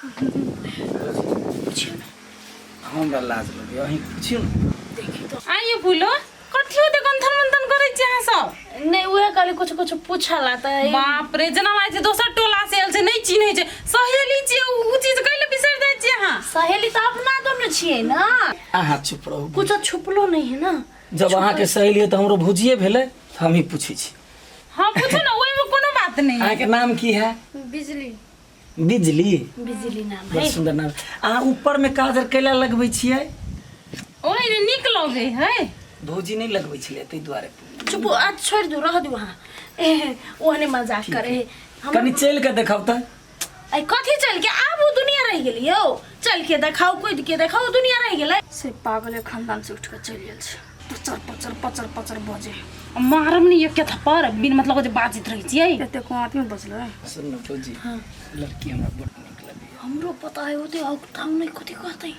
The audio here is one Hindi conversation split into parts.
पूछियो ना हमरा लाज लगे अहीं पूछियो ना देखी तो आइयो फूलो कथि होते गंथन मंथन करे छी अहाँ सब नहीं उहे कहले कुछ कुछ पूछला त बाप रे जना लागे छै दोसर टोला से आयल छै नहीं चिन्है छै सहेली छी उ चीज कैले बिसर जाय छी अहाँ सहेली त अपना दोनों छिए ना अहाँ चुप रहू कुछ छुपलो नहीं है ना जब अहाँ के सहेली है तो हमरो भुजिए भेले तो हम ही पूछे छी हां पूछो ना ओइ में कोनो बात नहीं अहाँ के नाम की है बिजली बिजली बिजली नाम बड़ है सुंदर नाम अहाँ ऊपर में काजर कैला लगबै छियै ओइ रे निक लगे है भौजी नहीं लगबै छलै तै दुआरे चुप आज छोड़ दो रह दो वहां ए ओहने मजाक करे हम कनी चल के देखाउ त आई कथि चल के आब वो दुनिया रह गेली यो चल के देखाओ कोई के देखाओ दुनिया रह गेलै से पागल खानदान से उठ के चल गेल छै पचर पचर पचर पचर बजे मारम नहीं एक थप्पड़ बिन मतलब के बाजित रही छी एते को आदमी बचलै सुन न भौजी हां लड़की हमरा बड़ नीक लगे हमरो पता है होते हम नहीं कथि कहते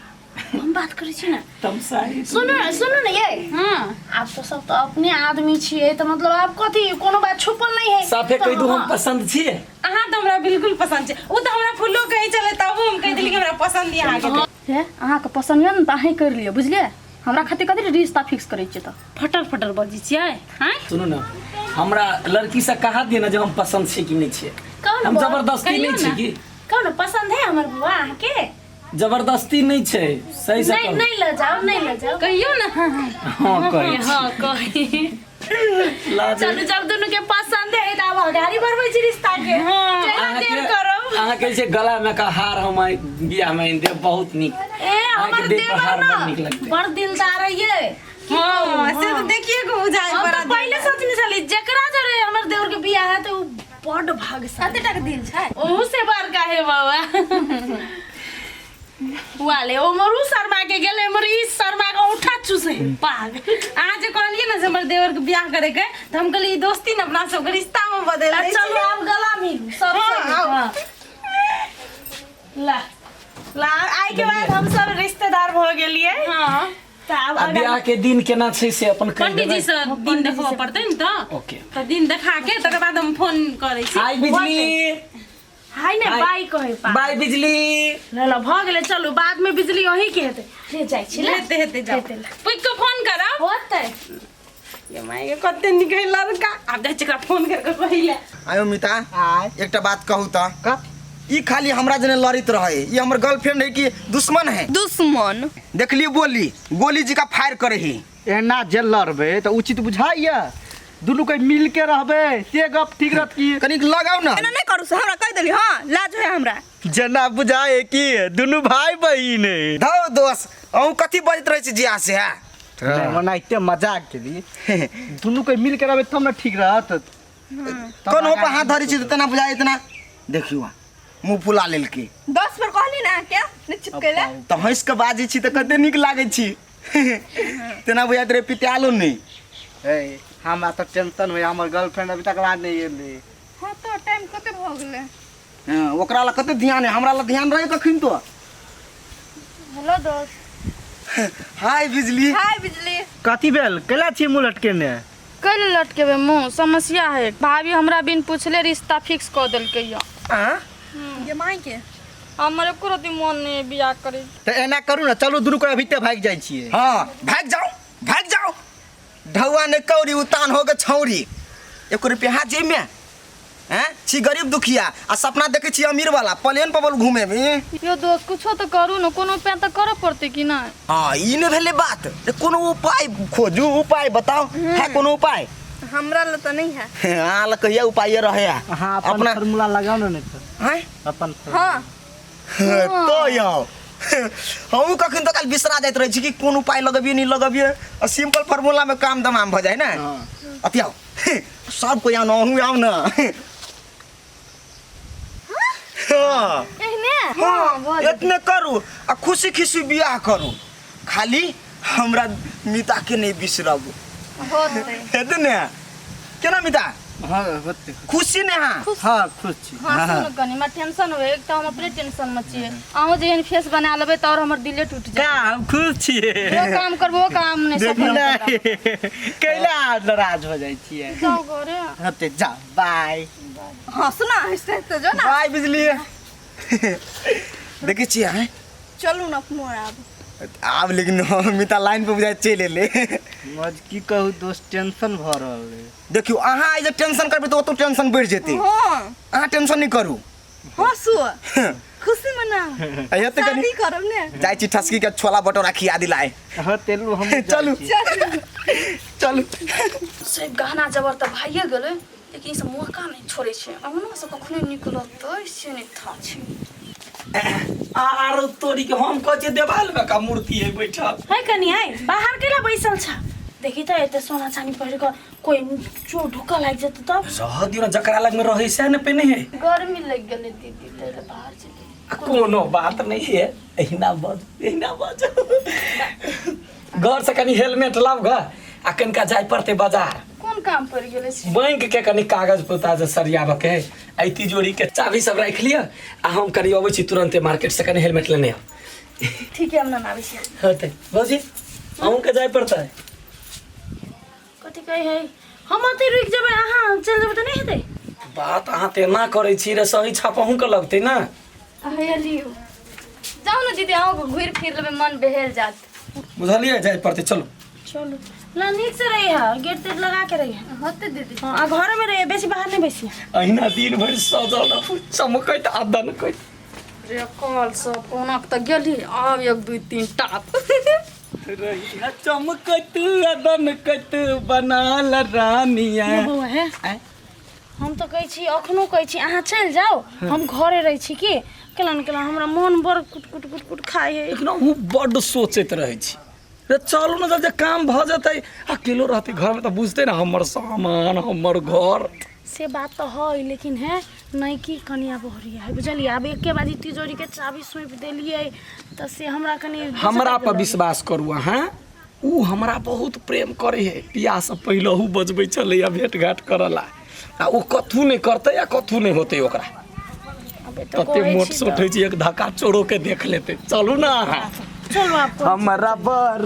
हम बात करै छी ना तमसाई सुनो ना ये हां आप तो सब तो अपने आदमी छिए तो मतलब आप कथि कोनो बात छुपल नहीं है साफे कह दू हम पसंद छिए अहाँ तो हमरा बिल्कुल पसंद छै उ तो हमरा फूलो कहे चले तब हम कह देली कि हमरा पसंद है अहाँ के है अहाँ के पसंद है न त अहीं कर लियो बुझलिए हमरा खातिर कथि रिश्ता फिक्स करै छिए त फटर फटर बजी छियै हैं सुनू ना हमरा लड़की से कहा दिए ना जब हम पसंद छी कि नहीं छी कौन हम बुआ? जबरदस्ती कहियो नहीं छी ना। कि कौन पसंद है हमर बुआ अहाँ के जबरदस्ती नहीं छै सही से नहीं कहू नहीं ले जाओ कहियो ना हां हां कही हां कही लाज चलो जब दोनों के पसंद है त अब गाड़ी बढ़बै छी रिश्ता के हाँ, केना देर करब अहाँ के से गला में का हार हम बियाह में दे बहुत निक ए हमर देह पर हार देवर बड़ नीक ना लगतै बड़ दिलदार है ये हां से तो देखिए को बुझाई हम पड़ा तो पहले सोचने चली जकरा जरे हमर देवर के बियाह है तो उ बड़ भाग्यशाली कते टक दिल छै ओहू से बड़का है बाबा वाले ओ मरु शर्मा के गेले मर ई शर्मा का उठा चूसे पाग आज कहलिए ना से हमर देवर के बियाह करे के तो हम कहली दोस्ती न अपना सब के रिश्ता में बदल दे चलो आप गला मिलू सब हाँ, सही आओ। हाँ। ला ला आई के बाद हम सब रिश्तेदार भ गेलिए हां तब आ बियाह के दिन केना छै से अपन कह पंडित जी से दिन देखबो पड़तै न त ओके तो दिन देखा के तकर बाद हम फोन करे छी हाय बिजली हाय ने हाय। बाई कहे पा बाय बिजली ल ल भ गेले चलू बाद में बिजली वही के हेते ले जाय छी लेते हेते जाओ पुक को फोन करब होते ये माय के कते निकल लड़का अब जा चकरा फोन करके कहिला आयो मिता एकटा बात कहू त ई खाली हमरा जने लड़ित रहे ई हमर गर्लफ्रेंड है कि दुश्मन है दुश्मन देखली गोली जी का फायर करे ही एना जे लड़बे तो उचित बुझाइया दुनू के मिल के रहबे से गप ठीक रहत की कनिक लगाओ ना एना नहीं करू से हमरा कह देली हां लाज है हमरा जना बुझाए की दुनू भाई बहिन धौ दोस्त अहू कथी बजत रहे छी जिया से है मनाइते मजाक के लिए दुनू के मिल के रहबे तब ना ठीक रहत कोन हो पर हाथ धरी छी तना बुझाए इतना देखियो मुंह फुला लेल के 10 पर कहली ना क्या निश्चित कैला त हंस के बाजी छी त कते निक लागे छी तना बुझाइत रे पिटालो नहीं ए हमरा तो टेंशन होय हमर गर्लफ्रेंड अभी तक ला नहीं एले हां तो टाइम कते भ गेले हां ओकरा ला कते ध्यान है हमरा ला ध्यान रहे कखिन तो हेलो दोस्त हाय बिजली हाय बिजली कथी भेल कैला छी मुंह लटकेने कैले लटकेबे मुंह समस्या है भाभी हमरा बिन पूछले रिश्ता फिक्स कर देलकै या हां ये माई के हमर एको रति मन नहीं बियाह करे तो एना करू ना चलू दुनू के अभी ते भाग जाय छिए हाँ भाग जाओ ढौआ ने कौड़ी उतान हो गए छौरी 1 रुपया हाथ जेब में हैं छी गरीब दुखिया आ सपना देखे छी अमीर वाला प्लेन पर बोल घूमे में यो दोस्त कुछो तो करू न कोनो पे तो करे पड़ते कि ना हाँ ई ने भेले बात कोनो उपाय खोजू उपाय बताओ है कोनो उपाय हमरा ल तो नहीं है हां ल कहिया उपाय रहे हां अपना फार्मूला लगाओ ना नहीं तो हैं अपन हां तो याओ हम कखन तो काल बिसरा जाइत रहे छी कि कोन उपाय लगबिए नहीं लगबिए और सिंपल फार्मूला में काम तमाम भ जाए ना अतियाओ सब को आओ ना हाँ एहने हाँ इतने करू आ खुशी खुशी बियाह करू खाली हमरा मिता के नहीं बिसरबू होते हेतै ने केना मिता हां होते खुशी ने हां हां खुश छी हां सुन कनी म टेंशन होए एक त हम अपने टेंशन में छिए आहू जेहन फेस बना लेबे त और हमर दिले टूट जाए का हम खुश छिए जो काम करबो वो काम नहीं सफल कैला नाराज हो जाय छिए जाओ घरे होते जा बाय हां सुना हंसते तो जो ना बाय बिजली देखै छियै हैं चलू ना मोर आब लेकिन मिता लाइन पे बुझाइ चलि एलै मज की कहू दोस्त टेंशन भ रहल है। देखियो अहाँ जे टेंशन करबै तऽ ओतो टेंशन बढ़ि जेतै। हाँ अहाँ टेंशन नहीं करू। हंसू खुशी मना अइया त कनी शादी करब ने जाइ छी ठसकी के छोला भटोरा खिया दिलाए। हां तेलू हम चलू चलू से गहना जबर त भाइए गेलै लेकिन ई सब मौका नहीं छोड़े छै अंगना से कखनो निकलतै से नहीं था छै। आरो तोरी के हम कह देवाल में का मूर्ति है बैठल है कनी है बाहर केला बैसल छ देखि त एते सोना चानी पहिर के कोई चोर ढुका लाग जत तब रह दियो ना जकरा लग में रहे से न पेने है। गर्मी लग गेलै दीदी तेरे बाहर चली कोनो बात नहीं है एहिना बज घर से कनी हेलमेट लाव ग आ कनका जाय पड़ते बाजार कोन काम पड़ गेलै बैंक के कनी कागज पत्ता जे सरियाबे के आई तिजोरी के चाबी सब राख लिया आ हम कनी अबै छी तुरंते मार्केट से कनी हेलमेट लेने आ ठीक है हम ना आबै छी होते भौजी अहूं के जाय पड़ता है कथि कहे है हम अते रुक जेबै अहाँ चल जेबै त नहीं हेतै बात अहाँ ते ना करे छी रे सही छापहू के लगते ना हेलियो जाऊ ना दीदी आओ घुर फिर लेबे मन बहेल जात बुझलिए जाय पड़ते चलो चलो ला नीक से रही है गेट तेट लगा के रही है होते दीदी हां आ घर में रही बेसी बाहर नहीं बेसी अहिना दिन भर सजल चमकैत आदन कइत रे कॉल सब कोना त गेली आब 1 2 3 टाप रहिया चमकत आदन कइत बनाल रानिया बउआ है हम तो कहै छी अखनो कहै छी अहाँ चल जाओ हम घरे रही छी की केलन हमरा मन बड़ कुट खाय है लेकिन उ बड़ सोचैत रहै छी रे चलू ना जब काम भ जतै अकेलो रहते घर में तो बुझते ना हमर सामान हमर घर से बात तो है लेकिन है नहीं की कनिया बहरिया है बुझलिए अब एके बाजी तिजोरी के चाबी सौंप देलिए त से हमरा कनी हमरा पर विश्वास करू अहाँ उ हमरा बहुत प्रेम करे है बियाह से पहिलहू बजबै चलैया भेट घाट करला आ उ कथू नहीं करते या कथू नहीं होते ओकरा अबे तो कते मोट सोठै छी एक धक्का चोरो के देख लेते चलू ना अहाँ चलो आपको हमरा बर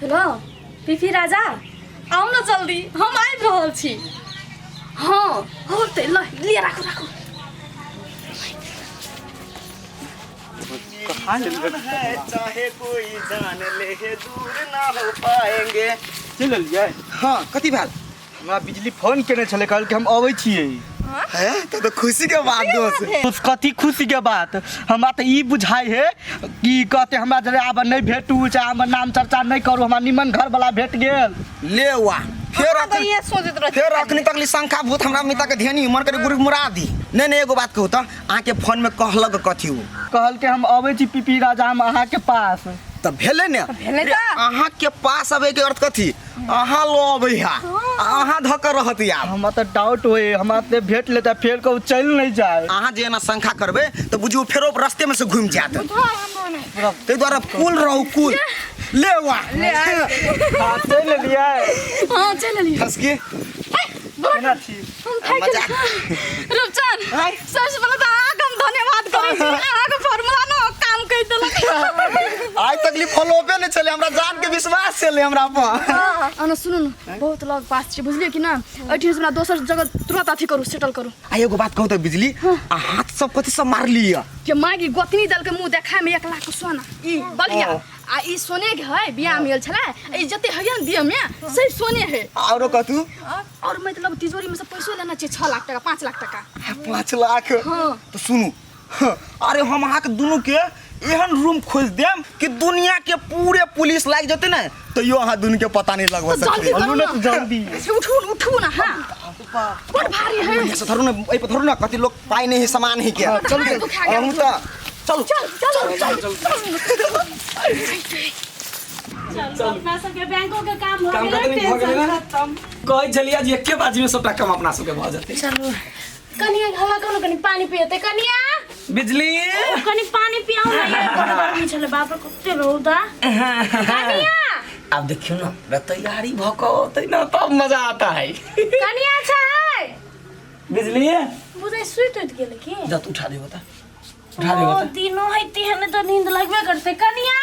हेलो पीपी राजा आउ न जल्दी हम आबि रहल छी हाँ होते ल लिया राखू चाहे कोई जान ले दूर ना हो पाएंगे। चल लिया हाँ कथी भेल हमरा बिजली फोन केने छले कहल कि हम अबै छियै है तो खुशी के बात दोस्त उस कथी खुशी के बात हमरा त ई बुझाई है कि कहते हमरा जरे आब नहीं भेटू चाहे हमर नाम चर्चा नहीं करू हमरा निमन घर वाला भेट गेल ले वा फिर ये सोचत रह फिर अखनी तक शंका भूत हमरा मिता के ध्यानी मन करे गुरु मुरा दी नहीं एगो बात कहू त अहाँ के फोन में कहलक कथी हो कहल के हम अबै छी पीपी राजा हम अहाँ के पास त भेले ने अहाँ के पास आबे के अर्थ कथी अहाँ लो अबै हा अहाँ धक रहत यार हमरा त डाउट होए हमरा ते भेट लेता फेर को चल नहीं जाए अहाँ जे ना शंका करबे त बुझू फेरो रास्ते में से घूम जात ते द्वारा कुल रहू कुल ले वा चल लिया हाँ चल लिया हंस के केना छी मजाक रूपचंद सबसे पहले तो आग हम धन्यवाद करै छी आग फार्मूला न काम कइ देलक आज तक फॉलो पे नहीं चले हमरा जान के विश्वास चले हमरा पर अन सुनु न बहुत लग पास छी बुझलिए कि ना अठी हमरा दोसर जगह तुरंत अथी करू सेटल करू आ एगो बात कहू त बिजली आ हाथ सब कथी सब मार लिया के मागी गोतनी दल के मुंह देखाय में 1 लाख के सोना ई बलिया आ ई सोने के है बियाह में छला ई जते है न दिया में सही सोने है औरो कथू और मतलब तिजोरी में से पैसा लेना चाहिए 6 लाख टका 5 लाख टका 5 लाख हाँ। तो सुनू अरे हम अहाँ के दुनू के एहन रूम खोज देम कि दुनिया के पूरे पुलिस लाग जते ना तो यो अहाँ दुनू के पता नहीं लगवा जल्दी सकते करू ना जल्दी उठू ना हां बड़ भारी है ऐसे धरू ना ए पर धरू ना कथी लोग पाई नहीं है सामान ही के चल के हम तो चलो चल अपना सबके बैंकों के काम हो काम गेलै खत्म भ गेलै ना खत्म कहै छलिया जे एके बाजी में सबटा काम अपना सबके भ जेतै चलो कनिया हवा कोनो कनी पानी पियते कनिया बिजली कनी पानी पियाऊ ना ये बड़ गर्मी छले बाप रे कते रौदा कनिया अब देखियो ना रे तैयारी भकौतै ना तब मजा आता है कनिया अच्छा है बिजली बुझे सुइत गेले की जा तू उठा दे बता उठा दे बता दिनो है तिहने तो नींद लगबे करते कनिया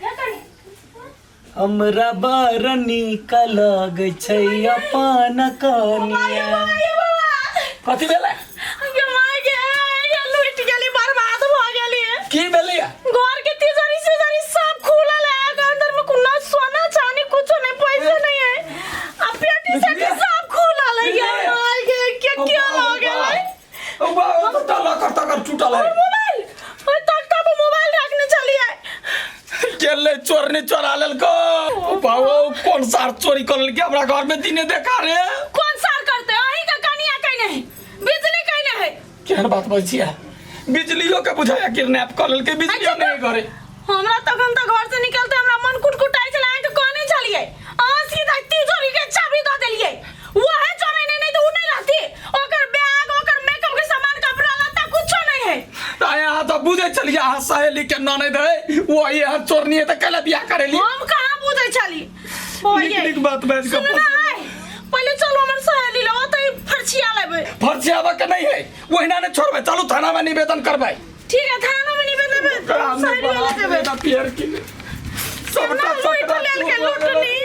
या कनिया हमरा बड़ नीक लगै छै अपन कनिया कथी भेलै लुटि गेली बर्बाद भ गेली की भेलै घर के तिजोरी सिजोरी सब खुलल है अंदर में कुछ सोना चांदी कुछ नहीं पैसे नहीं है आ पेटी से सब खुलल है यार के क्या हो गेलै ओ बाबा तो ताला कर टूटल है मोबाइल ओए तख्ता पे मोबाइल रखने चली है केले चोर ने चोरा लेल को ओ बाबा कौन सार चोरी कर लेल के हमरा घर में दिने देखा रे कौन सार करते अही का कनिया कहीं नहीं बिजली कहीं नहीं है केहन बात बजिया बिजलियों के बुझाया किडनैप कर लेल के बिजलियों नहीं घरे हमरा तखन त घर से निकलते हमरा मन कुटकुटाई छले अहाँ के कहने छलिए अहाँ सीधा तिजोरी के चाबी द देलिए वो है चोरे नहीं तो उ नहीं रहती ओकर बैग ओकर मेकअप के सामान कपड़ा लत्ता कुछो नहीं है यहाँ तो बुझे चलिए अहाँ सहेली के ननद है वो ये चोरनी है तो कैला बियाह करेली हम कहां बुझे छली निक बात बाज के पहले चलो हमर सहेली लो त फरछिया लेबे फरछियावा के नहीं है वहिना ने छोड़बे चलो थाना में निवेदन करबै ठीक है थाना में निवेदन सहेली वाला देबे पियर की सबटा लूट लेल के लूट ली